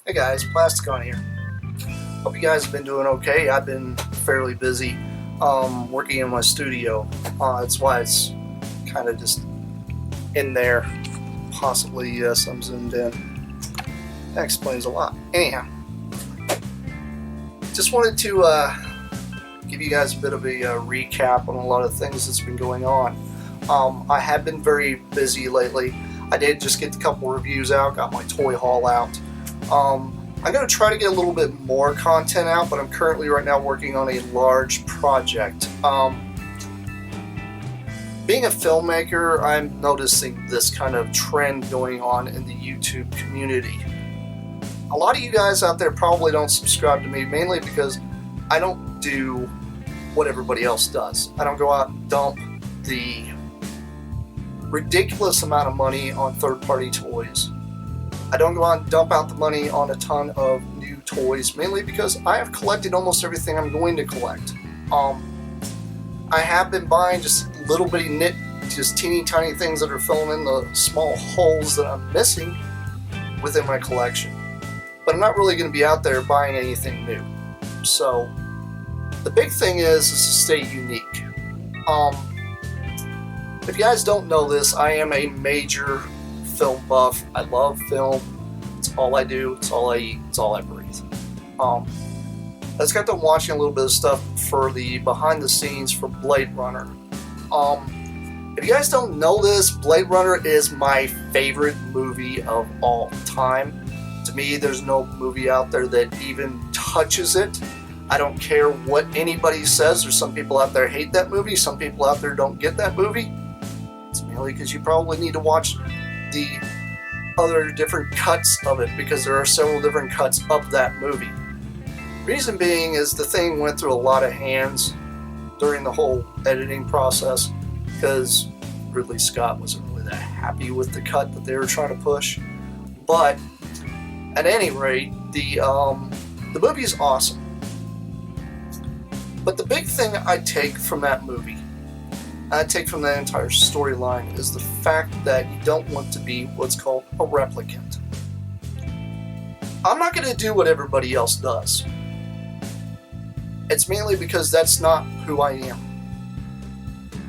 Hey guys, Plasticon here. Hope you guys have been doing okay. I've been fairly busy working in my studio. That's why it's kind of just in there. Possibly, yes, I'm zoomed in. That explains a lot. Anyhow, just wanted to give you guys a bit of a recap on a lot of things that's been going on. I have been very busy lately. I did just get a couple reviews out, got my toy haul out. I'm going to try to get a little bit more content out, but I'm currently right now working on a large project. Being a filmmaker, I'm noticing this kind of trend going on in the YouTube community. A lot of you guys out there probably don't subscribe to me, mainly because I don't do what everybody else does. I don't go out and dump the ridiculous amount of money on third-party toys. I don't go out and dump out the money on a ton of new toys, mainly because I have collected almost everything I'm going to collect. I have been buying just little bitty just teeny tiny things that are filling in the small holes that I'm missing within my collection. But I'm not really going to be out there buying anything new. So the big thing is to stay unique. If you guys don't know this, I am a major film buff. I love film. It's all I do. It's all I eat. It's all I breathe. I just got done watching a little bit of stuff for the behind the scenes for Blade Runner. If you guys don't know this, Blade Runner is my favorite movie of all time. To me, there's no movie out there that even touches it. I don't care what anybody says. There's some people out there hate that movie. Some people out there don't get that movie. It's mainly because you probably need to watch the other different cuts of it, because there are several different cuts of that movie. Reason being is the thing went through a lot of hands during the whole editing process, because Ridley Scott wasn't really that happy with the cut that they were trying to push. But at any rate, the movie is awesome. But the big thing I take from that movie, I take from that entire storyline, is the fact that you don't want to be what's called a replicant. I'm not going to do what everybody else does. It's mainly because that's not who I am.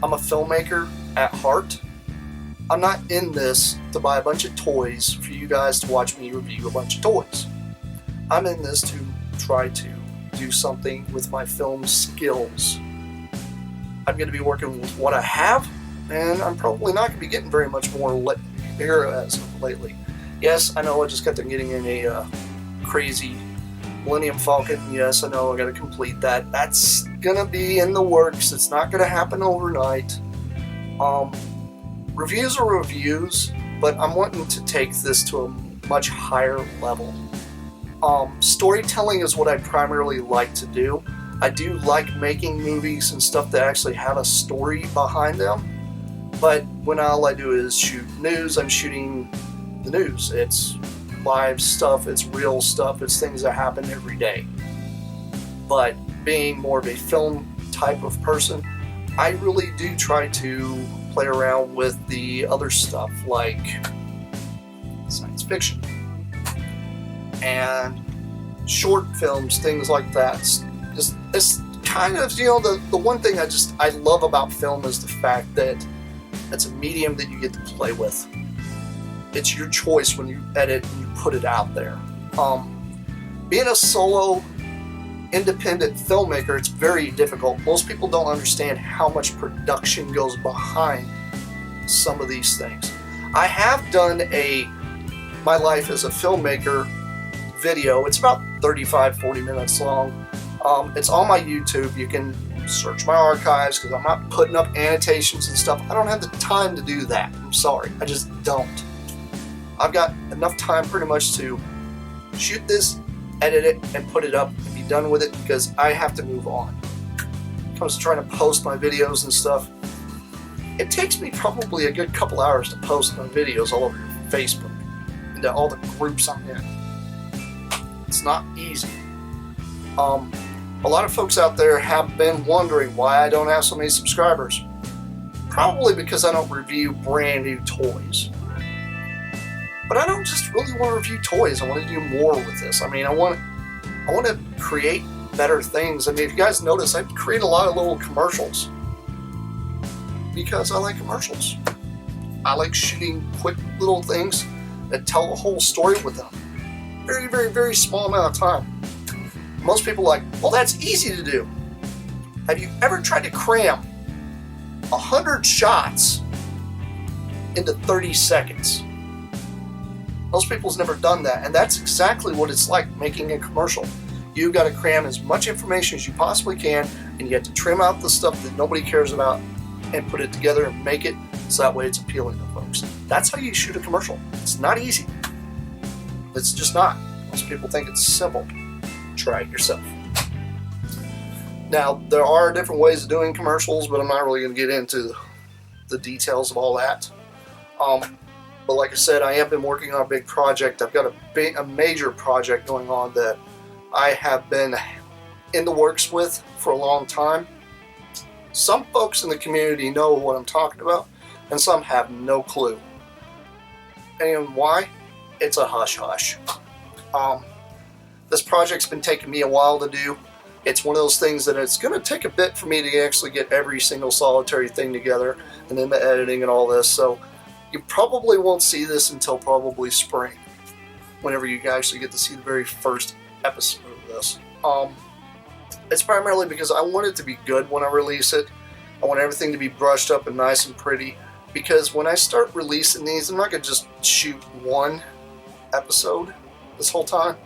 I'm a filmmaker at heart. I'm not in this to buy a bunch of toys for you guys to watch me review a bunch of toys. I'm in this to try to do something with my film skills. I'm going to be working with what I have, and I'm probably not going to be getting very much more here as of lately. Yes, I know I just got done getting in a crazy Millennium Falcon. Yes, I know I got to complete that. That's going to be in the works. It's not going to happen overnight. Reviews are reviews, but I'm wanting to take this to a much higher level. Storytelling is what I primarily like to do. I do like making movies and stuff that actually have a story behind them, but when all I do is shoot news, I'm shooting the news. It's live stuff, it's real stuff, it's things that happen every day. But being more of a film type of person, I really do try to play around with the other stuff like science fiction and short films, things like that. It's kind of, the one thing I love about film is the fact that it's a medium that you get to play with. It's your choice when you edit and you put it out there. Being a solo, independent filmmaker, it's very difficult. Most people don't understand how much production goes behind some of these things. I have done my life as a filmmaker video. It's about 35-40 minutes long. It's on my YouTube. You can search my archives, because I'm not putting up annotations and stuff. I don't have the time to do that. I'm sorry. I just don't. I've got enough time pretty much to shoot this, edit it, and put it up and be done with it, because I have to move on. When it comes to trying to post my videos and stuff, it takes me probably a good couple hours to post my videos all over Facebook and to all the groups I'm in. It's not easy. A lot of folks out there have been wondering why I don't have so many subscribers. Probably because I don't review brand new toys. But I don't just really want to review toys. I want to do more with this. I mean, I want to create better things. I mean, if you guys notice, I create a lot of little commercials because I like commercials. I like shooting quick little things that tell a whole story with them. Very, very, very small amount of time. Most people are like, well, that's easy to do. Have you ever tried to cram 100 shots into 30 seconds? Most people's never done that, and that's exactly what it's like making a commercial. You've got to cram as much information as you possibly can, and you have to trim out the stuff that nobody cares about and put it together and make it so that way it's appealing to folks. That's how you shoot a commercial. It's not easy. It's just not. Most people think it's simple. Try it yourself. Now, there are different ways of doing commercials, but I'm not really going to get into the details of all that. But like I said, I have been working on a big project. I've got a major project going on that I have been in the works with for a long time. Some folks in the community know what I'm talking about, and some have no clue. And why? It's a hush-hush. This project's been taking me a while to do. It's one of those things that it's going to take a bit for me to actually get every single solitary thing together, and then the editing and all this. So you probably won't see this until probably spring, whenever you actually get to see the very first episode of this. It's primarily because I want it to be good when I release it. I want everything to be brushed up and nice and pretty, because when I start releasing these, I'm not going to just shoot one episode this whole time.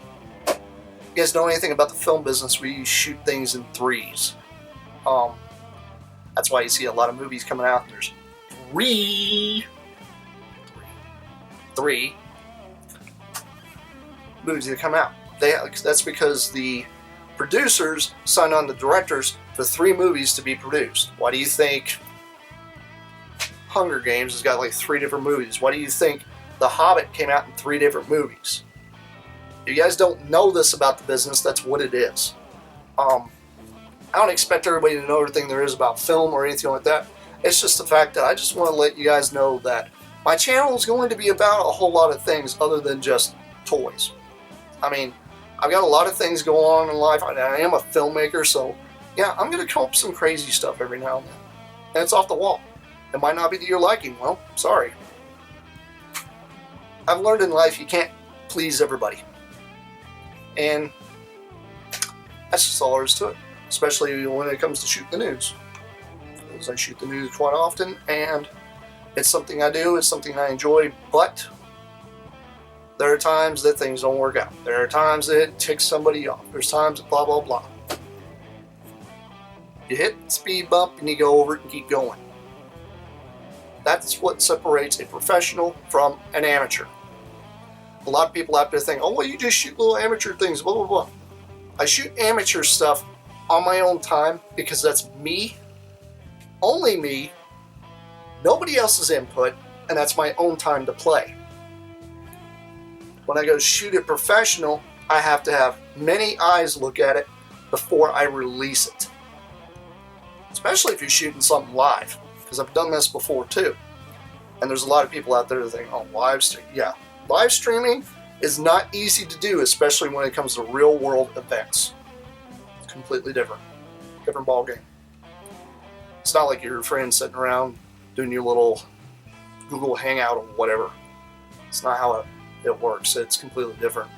You guys know anything about the film business, we shoot things in threes. That's why you see a lot of movies coming out. There's three movies that come out. That's because the producers signed on the directors for 3 movies to be produced. Why do you think Hunger Games has got like 3 different movies? Why do you think The Hobbit came out in 3 different movies? If you guys don't know this about the business, that's what it is. I don't expect everybody to know everything there is about film or anything like that. It's just the fact that I just want to let you guys know that my channel is going to be about a whole lot of things other than just toys. I mean, I've got a lot of things going on in life. I am a filmmaker, so yeah, I'm going to come up with some crazy stuff every now and then. And it's off the wall. It might not be to your liking. Well, sorry. I've learned in life you can't please everybody. And that's just all there is to it. Especially when it comes to shooting the news. Because I shoot the news quite often, and it's something I do, it's something I enjoy, but there are times that things don't work out. There are times that it ticks somebody off. There's times that blah, blah, blah. You hit the speed bump and you go over it and keep going. That's what separates a professional from an amateur. A lot of people out there think, oh, well, you just shoot little amateur things, blah, blah, blah. I shoot amateur stuff on my own time because that's me, only me, nobody else's input, and that's my own time to play. When I go shoot it professional, I have to have many eyes look at it before I release it. Especially if you're shooting something live, because I've done this before too. And there's a lot of people out there that think, oh, live stream. Yeah, live streaming is not easy to do, especially when it comes to real world events. It's completely different. Different ball game. It's not like your friends sitting around doing your little Google Hangout or whatever. It's not how it works. It's completely different.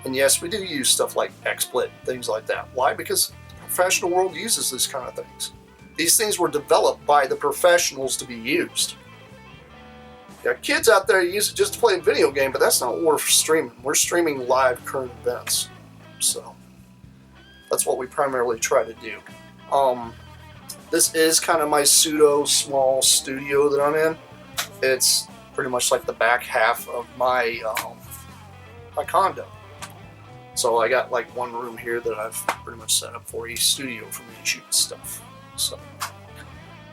And yes, we do use stuff like XSplit, things like that. Why? Because the professional world uses these kind of things. These things were developed by the professionals to be used. There are kids out there who use it just to play a video game, but that's not what we're streaming. We're streaming live current events. So that's what we primarily try to do. This is kind of my pseudo small studio that I'm in. It's pretty much like the back half of my my condo. So I got like one room here that I've pretty much set up for a studio for me to shoot stuff. So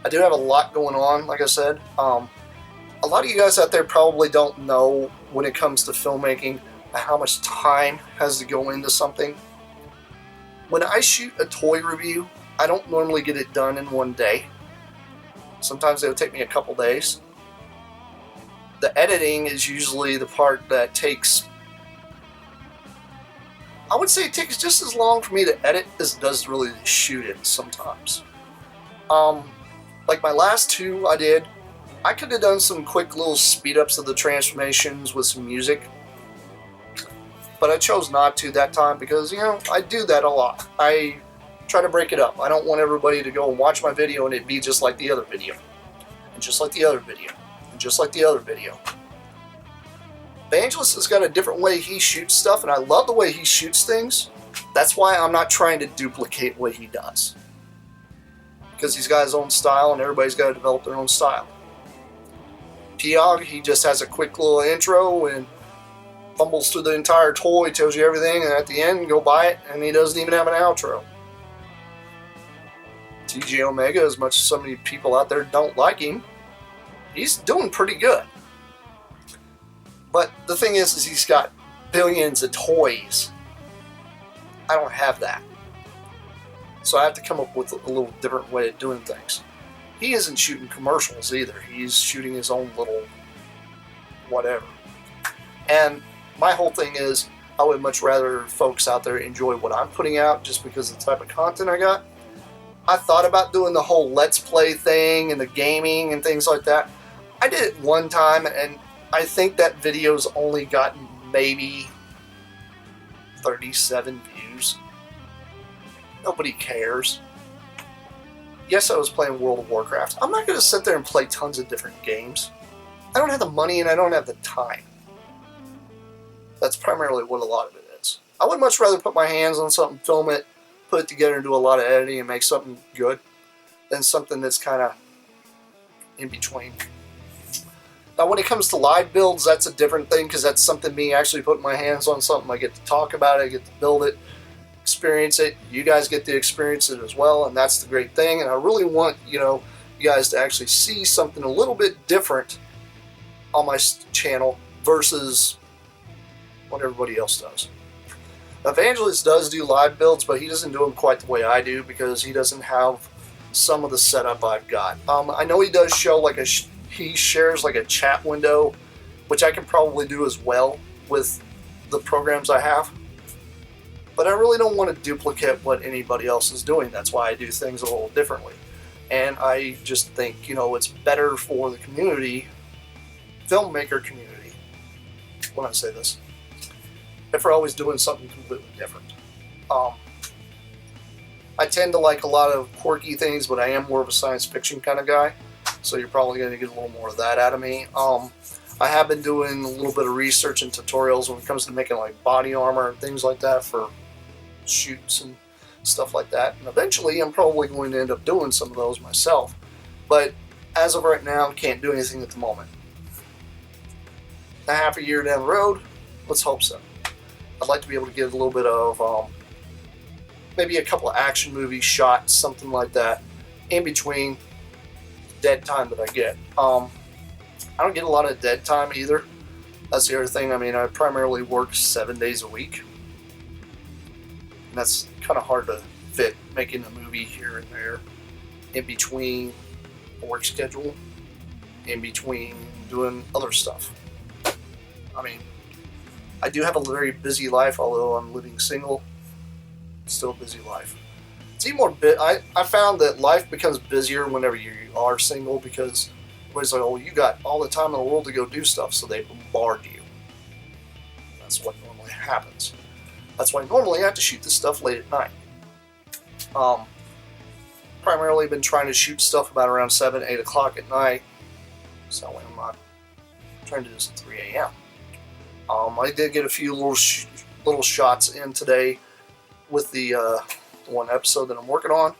I do have a lot going on, like I said. A lot of you guys out there probably don't know when it comes to filmmaking how much time has to go into something. When I shoot a toy review, I don't normally get it done in one day. Sometimes it'll take me a couple days. The editing is usually the part that takes, I would say it takes just as long for me to edit as it does really to shoot it sometimes. Like my last two I did, I could have done some quick little speed ups of the transformations with some music, but I chose not to that time because, you know, I do that a lot. I try to break it up. I don't want everybody to go and watch my video and it be just like the other video, and just like the other video, and just like the other video. Evangelist has got a different way he shoots stuff, and I love the way he shoots things. That's why I'm not trying to duplicate what he does. Because he's got his own style, and everybody's got to develop their own style. Piog, he just has a quick little intro and fumbles through the entire toy, tells you everything, and at the end, go buy it, and he doesn't even have an outro. TJ Omega, as much as so many people out there don't like him, he's doing pretty good. But the thing is he's got billions of toys. I don't have that. So I have to come up with a little different way of doing things. He isn't shooting commercials either. He's shooting his own little whatever. And my whole thing is, I would much rather folks out there enjoy what I'm putting out just because of the type of content I got. I thought about doing the whole Let's Play thing and the gaming and things like that. I did it one time, and I think that video's only gotten maybe 37 views. Nobody cares. Yes, I was playing World of Warcraft. I'm not going to sit there and play tons of different games. I don't have the money and I don't have the time. That's primarily what a lot of it is. I would much rather put my hands on something, film it, put it together and do a lot of editing and make something good than something that's kind of in between. Now, when it comes to live builds, that's a different thing because that's something me actually putting my hands on something. I get to talk about it, I get to build it, experience it. You guys get to experience it as well, and that's the great thing. And I really want, you guys to actually see something a little bit different on my channel versus what everybody else does. Evangelist does do live builds, but he doesn't do them quite the way I do because he doesn't have some of the setup I've got. I know he does show like he shares like a chat window, which I can probably do as well with the programs I have. But I really don't want to duplicate what anybody else is doing. That's why I do things a little differently. And I just think, it's better for the community, filmmaker community, when I say this, if we're always doing something completely different. I tend to like a lot of quirky things, but I am more of a science fiction kind of guy. So you're probably going to get a little more of that out of me. I have been doing a little bit of research and tutorials when it comes to making like body armor and things like that for shoots and stuff like that. And eventually I'm probably going to end up doing some of those myself. But as of right now, can't do anything at the moment. A half a year down the road, let's hope so. I'd like to be able to get a little bit of maybe a couple of action movie shots, something like that, in between dead time that I get. I don't get a lot of dead time either. That's the other thing. I mean, I primarily work 7 days a week. And that's kind of hard to fit making a movie here and there in between a work schedule, in between doing other stuff. I mean, I do have a very busy life, although I'm living single. Still a busy life. It's even more I found that life becomes busier whenever you are single because everybody's like, oh, you got all the time in the world to go do stuff, so they bombard you. That's what normally happens. That's why normally I have to shoot this stuff late at night. Primarily been trying to shoot stuff about around 7, 8 o'clock at night, so I'm not trying to do this at 3 a.m. I did get a few little shots in today with the one episode that I'm working on,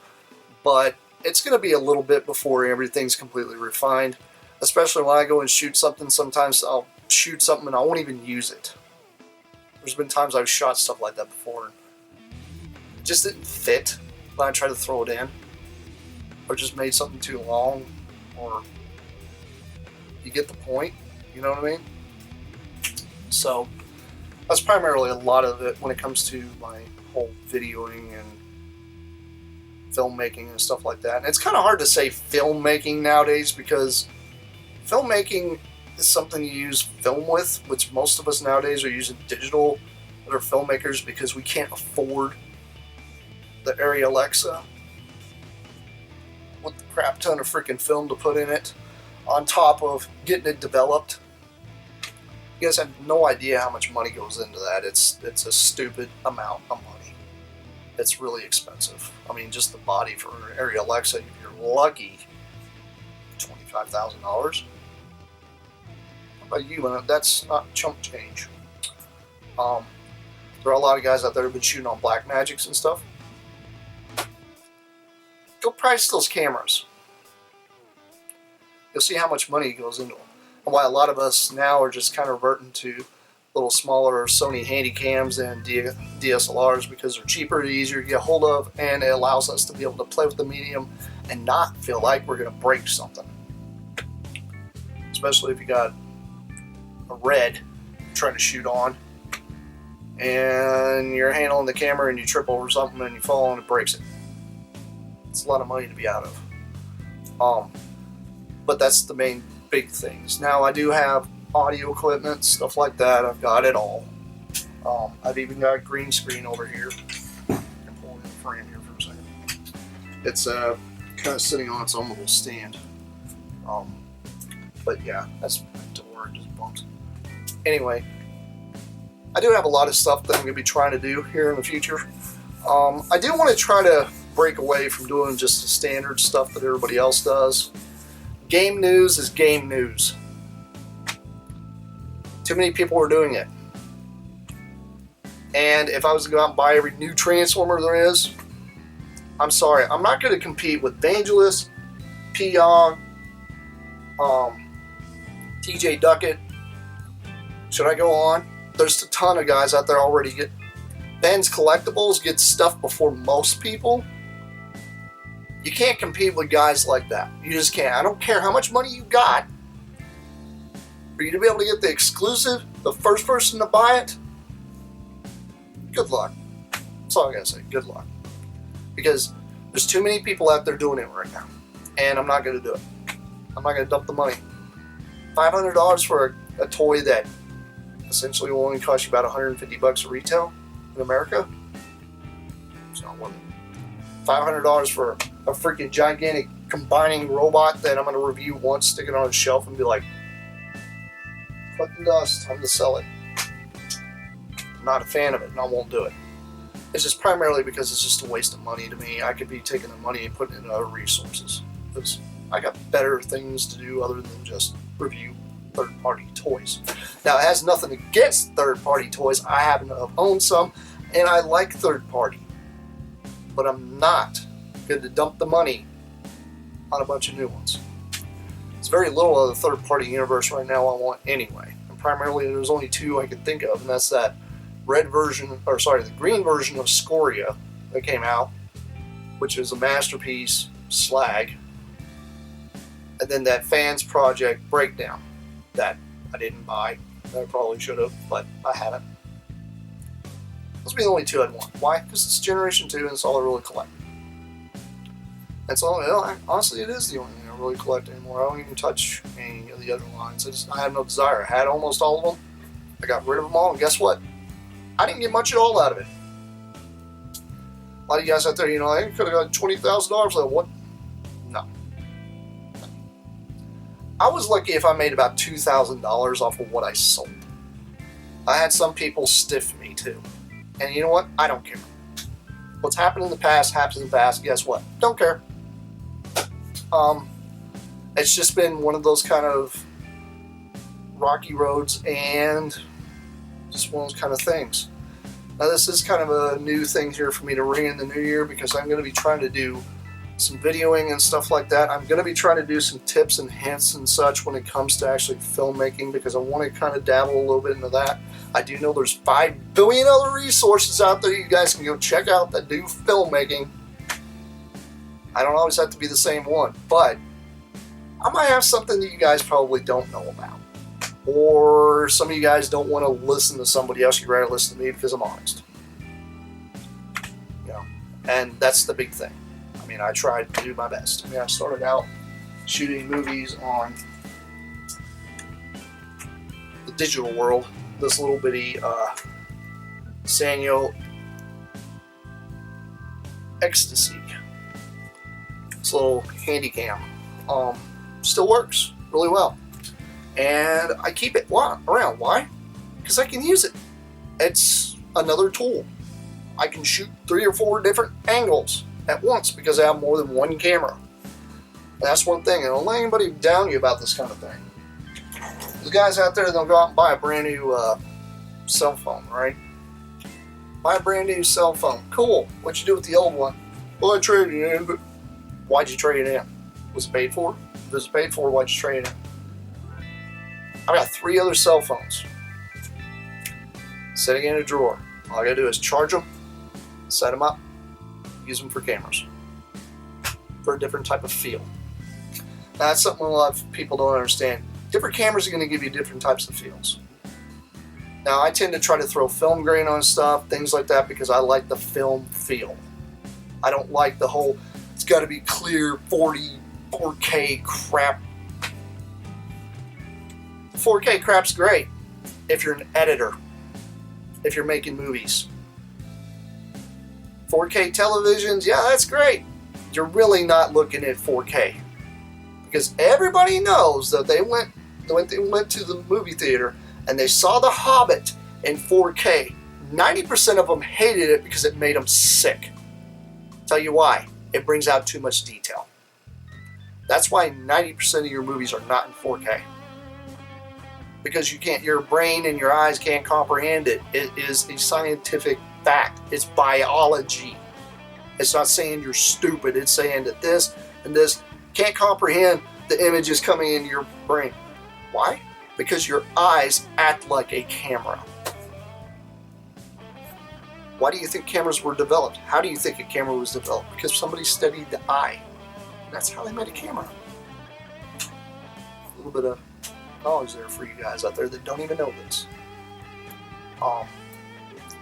but it's going to be a little bit before everything's completely refined, especially when I go and shoot something. Sometimes I'll shoot something and I won't even use it. There's been times I've shot stuff like that before and it just didn't fit when I tried to throw it in, or just made something too long, or you get the point, you know what I mean? So that's primarily a lot of it when it comes to my whole videoing and filmmaking and stuff like that. And it's kind of hard to say filmmaking nowadays because filmmaking is something you use film with, which most of us nowadays are using digital that are filmmakers because we can't afford the Area Alexa with the crap ton of freaking film to put in it on top of getting it developed. You guys have no idea how much money goes into that. It's a stupid amount of money. It's really expensive. I mean, just the body for Area Alexa, if you're lucky, $25,000. How about you? That's not chump change. There are a lot of guys out there who've been shooting on black magics and stuff. Go price those cameras. You'll see how much money goes into them. And why a lot of us now are just kind of reverting to little smaller Sony Handycams and DSLRs because they're cheaper, easier to get a hold of, and it allows us to be able to play with the medium and not feel like we're going to break something. Especially if you got a red you're trying to shoot on and you're handling the camera and you trip over something and you fall and it breaks it. It's a lot of money to be out of. But that's the main big things. Now I do have audio equipment, stuff like that. I've got it all. I've even got a green screen over here. I can pull in the frame here for a second. It's kind of sitting on its own little stand. But yeah, that's the word just bumped. Anyway, I do have a lot of stuff that I'm going to be trying to do here in the future. I do want to try to break away from doing just the standard stuff that everybody else does. Game news is game news. Too many people are doing it. And if I was to go out and buy every new Transformer there is, I'm sorry, I'm not going to compete with Vangelis, Peon, TJ Duckett. Should I go on? There's a ton of guys out there already get Ben's Collectibles gets stuff before most people. You can't compete with guys like that. You just can't. I don't care how much money you got. For you to be able to get the exclusive, the first person to buy it, good luck. That's all I gotta say. Good luck. Because there's too many people out there doing it right now. And I'm not gonna do it. I'm not gonna dump the money. $500 for a toy that essentially will only cost you about $150 at retail in America? It's not worth it. $500 for a freaking gigantic combining robot that I'm going to review once, stick it on a shelf and be like, collecting dust, time to sell it. I'm not a fan of it and I won't do it. It's just primarily because it's just a waste of money to me. I could be taking the money and putting it into other resources. Because I got better things to do other than just review third-party toys. Now, it has nothing against third-party toys. I happen to have owned some, and I like third-party. But I'm not going to dump the money on a bunch of new ones. It's very little of the third-party universe right now I want anyway. And primarily, there's only two I can think of, and that's that the green version of Scoria that came out, which is a masterpiece, Slag, and then that Fans Project Breakdown that I didn't buy. I probably should have, but I haven't. Those would be the only two I'd want. Why? Because it's Generation 2 and it's all I really collect. And so, honestly, it is the only thing I really collect anymore. I don't even touch any of the other lines. I have no desire. I had almost all of them. I got rid of them all, and guess what? I didn't get much at all out of it. A lot of you guys out there, I could have got $20,000 for that. What? No. I was lucky if I made about $2,000 off of what I sold. I had some people stiff me too. And you know what? I don't care. What's happened in the past happens in the past. Guess what? Don't care. It's just been one of those kind of rocky roads and just one of those kind of things. Now this is kind of a new thing here for me to ring in the new year because I'm going to be trying to do some videoing and stuff like that. I'm going to be trying to do some tips and hints and such when it comes to actually filmmaking because I want to kind of dabble a little bit into that. I do know there's 5 billion other resources out there you guys can go check out that do filmmaking. I don't always have to be the same one, but I might have something that you guys probably don't know about. Or some of you guys don't want to listen to somebody else, you'd rather listen to me because I'm honest. And that's the big thing. I tried to do my best. I started out shooting movies on the digital world, this little bitty Sanyo Ecstasy. This little handy cam still works really well, and I keep it around. Why? Because I can use it. It's another tool. I can shoot 3 or 4 different angles at once because I have more than one camera. And that's one thing, and don't let anybody down you about this kind of thing. The guys out there, they'll go out and buy a brand new cell phone, right? Buy a brand new cell phone. Cool. What'd you do with the old one? Well, I traded it in, but why'd you trade it in? Was it paid for? If it was paid for, why'd you trade it in? I've got 3 other cell phones sitting in a drawer. All I gotta do is charge them, set them up, use them for cameras. For a different type of feel. Now, that's something a lot of people don't understand. Different cameras are going to give you different types of feels. Now, I tend to try to throw film grain on stuff, things like that, because I like the film feel. I don't like the whole, it's got to be clear 4K crap. 4K crap's great if you're an editor, if you're making movies. 4K televisions, yeah, that's great. You're really not looking at 4K. Because everybody knows that they went to the movie theater and they saw The Hobbit in 4K. 90% of them hated it because it made them sick. Tell you why. It brings out too much detail. That's why 90% of your movies are not in 4K. Because your brain and your eyes can't comprehend it. It is a scientific fact. It's biology. It's not saying you're stupid. It's saying that this and this can't comprehend the images coming into your brain. Why? Because your eyes act like a camera. Why do you think cameras were developed? How do you think a camera was developed? Because somebody studied the eye. And that's how they made a camera. A little bit of knowledge there for you guys out there that don't even know this.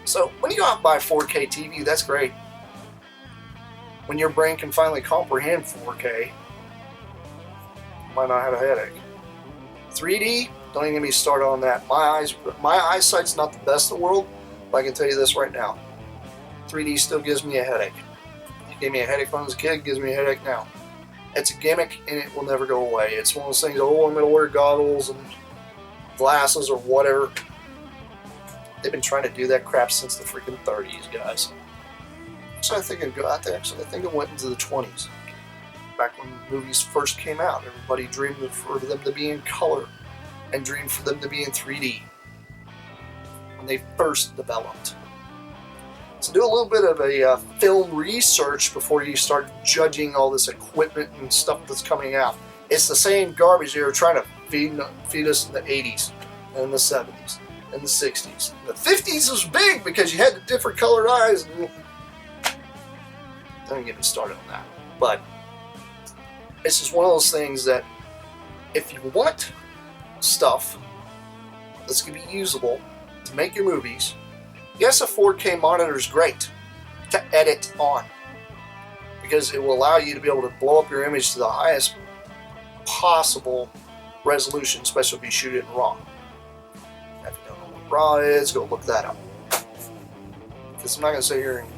So when you go out and buy 4K TV, that's great. When your brain can finally comprehend 4K, you might not have a headache. 3D, don't even get me started on that. My eyesight's not the best in the world, but I can tell you this right now. 3D still gives me a headache. It gave me a headache when I was a kid, it gives me a headache now. It's a gimmick and it will never go away. It's one of those things, oh, I'm going to wear goggles and glasses or whatever. They've been trying to do that crap since the freaking 30s, guys. So I think it'd go out there. So I think it went into the 20s. Back when movies first came out, everybody dreamed for them to be in color and dreamed for them to be in 3D when they first developed. So do a little bit of a film research before you start judging all this equipment and stuff that's coming out. It's the same garbage they were trying to feed us in the 80s and the 70s and the 60s. The 50s was big because you had the different colored eyes. And don't get me started on that. But it's just one of those things that if you want stuff that's going to be usable to make your movies, yes, a 4K monitor is great to edit on because it will allow you to be able to blow up your image to the highest possible resolution, especially if you shoot it in RAW. Now, if you don't know what RAW is, go look that up. Because I'm not going to sit here and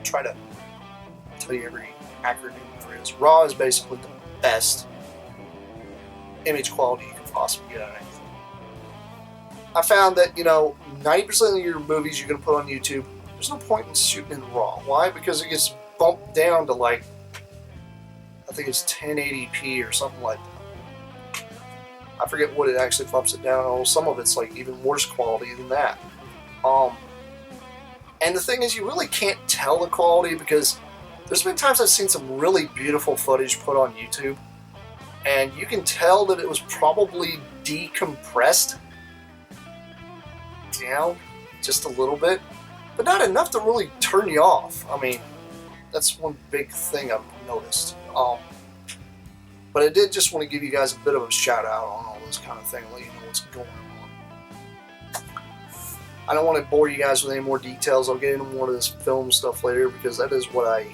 try to tell you every acronym there is. RAW is basically the best image quality you can possibly get out of anything. I found that, 90% of your movies you're going to put on YouTube, there's no point in shooting in RAW. Why? Because it gets bumped down to I think it's 1080p or something like that. I forget what it actually bumps it down. Oh, some of it's even worse quality than that. And the thing is, you really can't tell the quality because there's been times I've seen some really beautiful footage put on YouTube, and you can tell that it was probably decompressed down just a little bit, but not enough to really turn you off. I mean, that's one big thing I've noticed. But I did just want to give you guys a bit of a shout out on all this kind of thing, let you know what's going on. I don't want to bore you guys with any more details. I'll get into more of this film stuff later because that is what I'm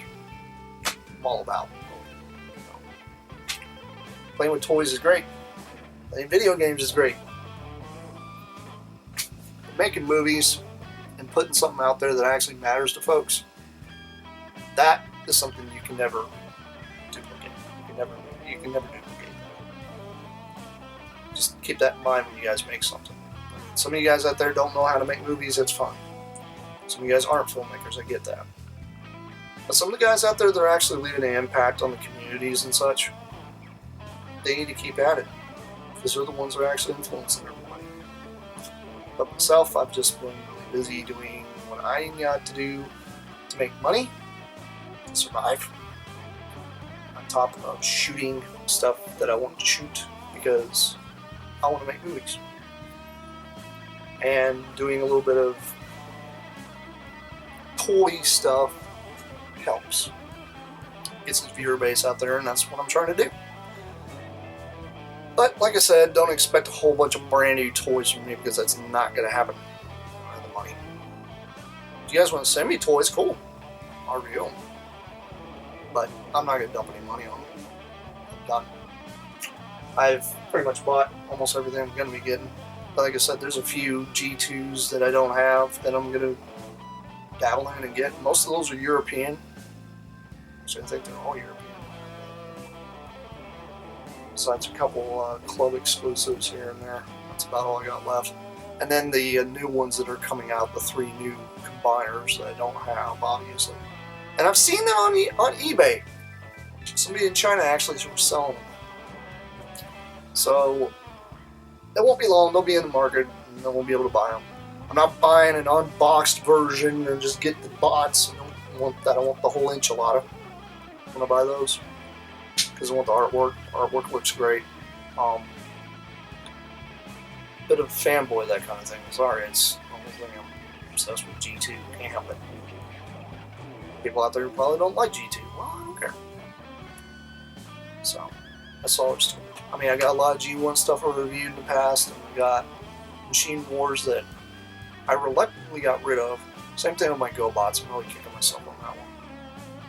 all about. Playing with toys is great. Playing video games is great. making movies and putting something out there that actually matters to folks, that is something you can never duplicate. You can never duplicate that. Just keep that in mind when you guys make something. Some of you guys out there don't know how to make movies, that's fine. Some of you guys aren't filmmakers, I get that. But some of the guys out there that are actually leaving an impact on the communities and such, they need to keep at it. Because they're the ones that are actually influencing everybody. But myself, I've just been really busy doing what I got to do to make money, to survive. On top of shooting stuff that I want to shoot because I want to make movies. And doing a little bit of toy stuff helps. Gets the viewer base out there, and that's what I'm trying to do. But like I said, don't expect a whole bunch of brand new toys from me because that's not going to happen. I don't have the money. If you guys want to send me toys, cool. I'll review them. But I'm not going to dump any money on them. I'm done. I've pretty much bought almost everything I'm going to be getting. But like I said, there's a few G2s that I don't have that I'm going to dabble in and get. Most of those are European. Actually, I think they're all European. Besides a couple club exclusives here and there. That's about all I got left. And then the new ones that are coming out, the 3 new combiners that I don't have, obviously. And I've seen them on eBay. Somebody in China actually was selling them. So, it won't be long. They'll be in the market and then we'll be able to buy them. I'm not buying an unboxed version and just get the bots. I don't want that. I want the whole enchilada when I buy those. Because I want the artwork. Artwork looks great. Bit of a fanboy, that kind of thing. Sorry, it's the only thing I'm obsessed with G2. Can't help it. People out there who probably don't like G2. Well, I don't care. So, that's all there's to it. I mean, I got a lot of G1 stuff I reviewed in the past, and I got Machine Wars that I reluctantly got rid of. Same thing with my GoBots. I'm really kicking myself on that one.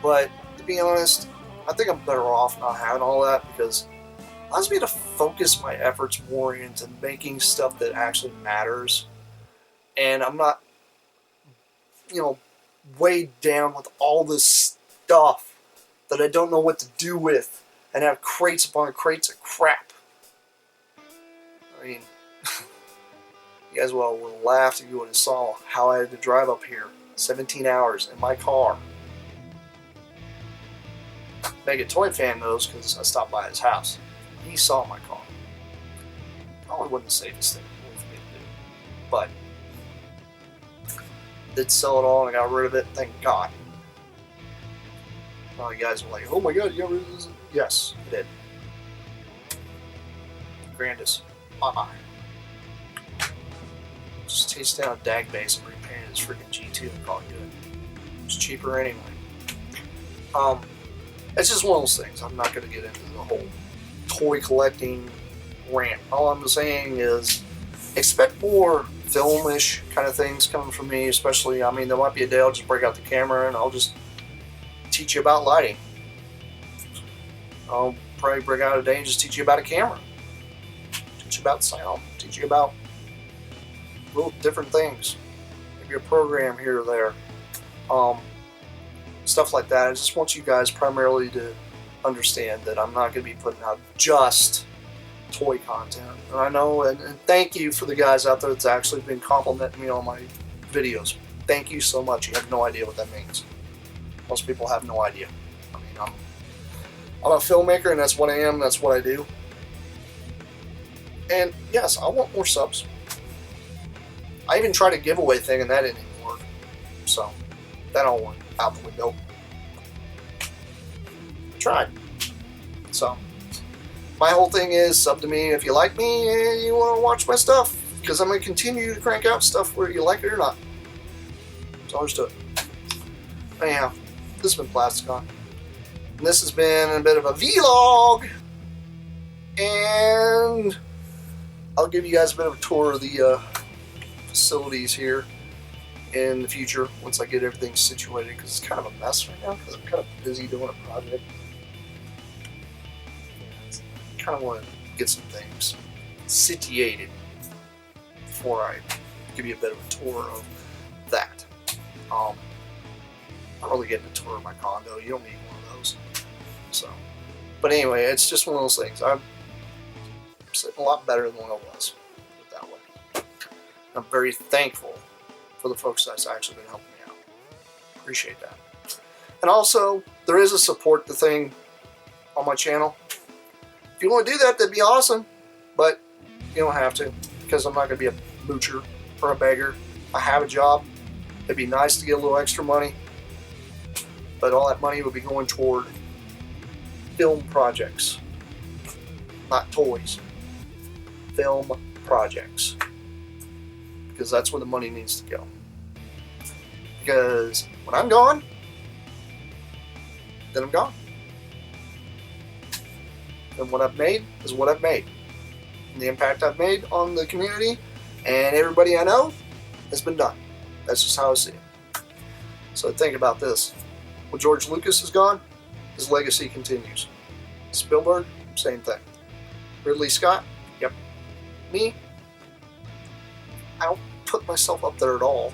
But, to be honest, I think I'm better off not having all that because it allows me to focus my efforts more into making stuff that actually matters. And I'm not, weighed down with all this stuff that I don't know what to do with and have crates upon crates of crap. I mean, you guys would have laughed if you would have saw how I had to drive up here 17 hours in my car. Mega Toy Fan knows because I stopped by his house. He saw my car. Probably wasn't the safest thing for me to do. But I did sell it all and I got rid of it, thank God. A lot of guys were like, oh my God, you got rid of this? Yes, I did. Grandis. Bye-bye. Just taste down a DAG base and repaint his freaking G2 and call it good. It's cheaper anyway. It's just one of those things. I'm not going to get into the whole toy collecting rant. All I'm saying is expect more film-ish kind of things coming from me, especially, I mean, there might be a day I'll just break out the camera and I'll just teach you about lighting. I'll probably break out a day and just teach you about a camera. Teach you about sound. Teach you about little different things. Maybe a program here or there. Stuff like that. I just want you guys primarily to understand that I'm not going to be putting out just toy content. And I know, and thank you for the guys out there that's actually been complimenting me on my videos. Thank you so much. You have no idea what that means. Most people have no idea. I mean, I'm a filmmaker and that's what I am, that's what I do. And yes, I want more subs. I even tried a giveaway thing and that didn't even work. So, that all went out the window. Tried. So, my whole thing is sub to me if you like me and you want to watch my stuff. Because I'm going to continue to crank out stuff whether you like it or not. That's all there's to it. Anyhow, this has been Plasticon. And this has been a bit of a vlog. And I'll give you guys a bit of a tour of the facilities here in the future once I get everything situated, because it's kind of a mess right now because I'm kind of busy doing a project. I kind of want to get some things situated before I give you a bit of a tour of that. Not really getting a tour of my condo. You don't need one of those. So, but anyway, it's just one of those things. I'm sitting a lot better than when I was, put it that way. I'm very thankful for the folks that's actually been helping me out. Appreciate that. And also, there is a support the thing on my channel. If you want to do that, that'd be awesome. But you don't have to, because I'm not going to be a moocher or a beggar. I have a job. It'd be nice to get a little extra money, but all that money would be going toward film projects, not toys. Film projects, because that's where the money needs to go. Because when I'm gone, then I'm gone. And what I've made is what I've made. And the impact I've made on the community and everybody I know has been done. That's just how I see it. So think about this. When George Lucas is gone, his legacy continues. Spielberg, same thing. Ridley Scott, yep. Me, I don't put myself up there at all.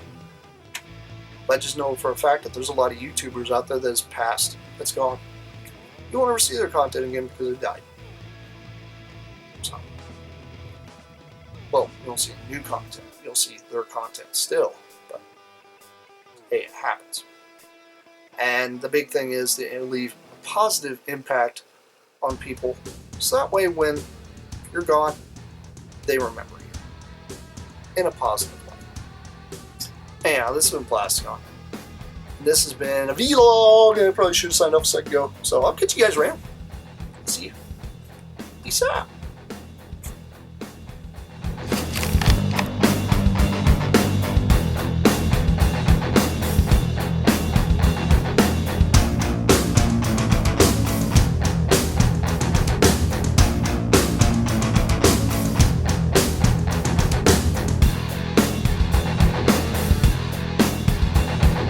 I just know for a fact that there's a lot of YouTubers out there that's passed, that's gone. You won't ever see their content again because they died. So, well, you'll see new content. You'll see their content still, but hey, it happens. And the big thing is that it'll leave a positive impact on people, so that way when you're gone, they remember you in a positive way. Anyhow, this has been Plasticon. This has been a vlog, and I probably should have signed up a second ago. So I'll catch you guys around. See you. Peace out.